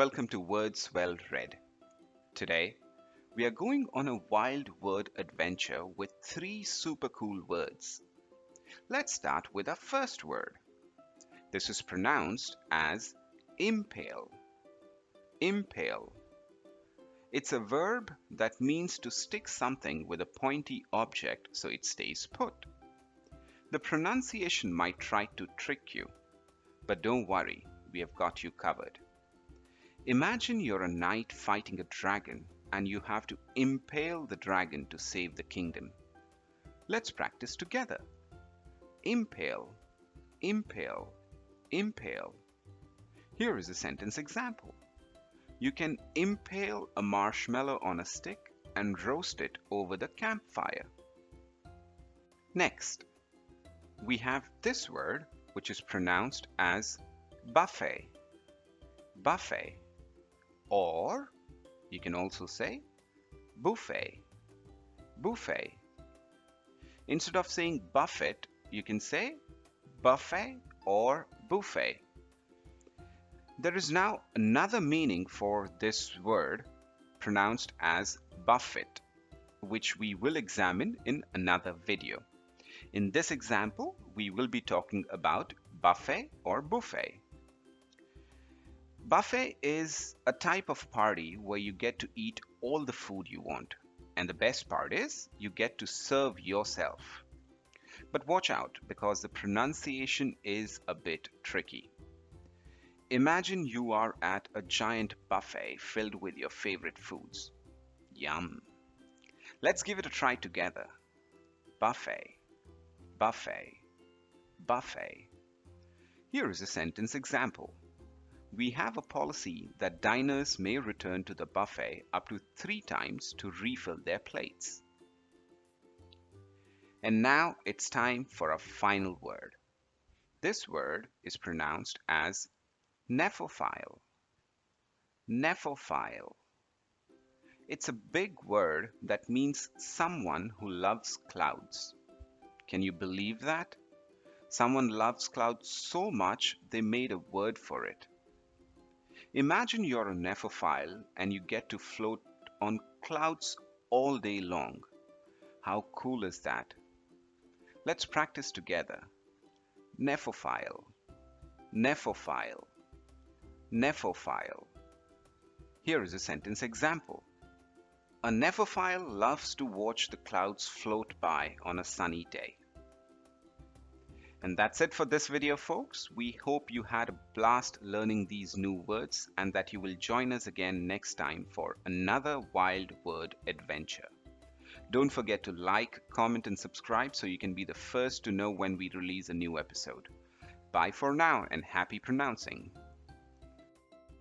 Welcome to Words Well Read. Today, we are going on a wild word adventure with three super cool words. Let's start with our first word. This is pronounced as impale. Impale. It's a verb that means to stick something with a pointy object so it stays put. The pronunciation might try to trick you, but don't worry, we have got you covered. Imagine you're a knight fighting a dragon and you have to impale the dragon to save the kingdom. Let's practice together. Impale, impale, impale. Here is a sentence example. You can impale a marshmallow on a stick and roast it over the campfire. Next, we have this word which is pronounced as buffet. Buffet. Or you can also say buffet. Buffet. Instead of saying buffet, you can say buffet or buffet. There is now another meaning for this word pronounced as buffet, which we will examine in another video. In this example, we will be talking about buffet or buffet. Buffet is a type of party where you get to eat all the food you want. And the best part is you get to serve yourself. But watch out because the pronunciation is a bit tricky. Imagine you are at a giant buffet filled with your favorite foods. Yum. Let's give it a try together. Buffet, buffet, buffet. Here is a sentence example. We have a policy that diners may return to the buffet up to 3 times to refill their plates. And now it's time for a final word. This word is pronounced as Nephophile. Nephophile. It's a big word that means someone who loves clouds. Can you believe that? Someone loves clouds so much they made a word for it. Imagine you're a Nephophile and you get to float on clouds all day long. How cool is that? Let's practice together. Nephophile, Nephophile, Nephophile. Here is a sentence example. A Nephophile loves to watch the clouds float by on a sunny day. And that's it for this video, folks. We hope you had a blast learning these new words and that you will join us again next time for another wild word adventure. Don't forget to like, comment, and subscribe so you can be the first to know when we release a new episode. Bye for now and happy pronouncing.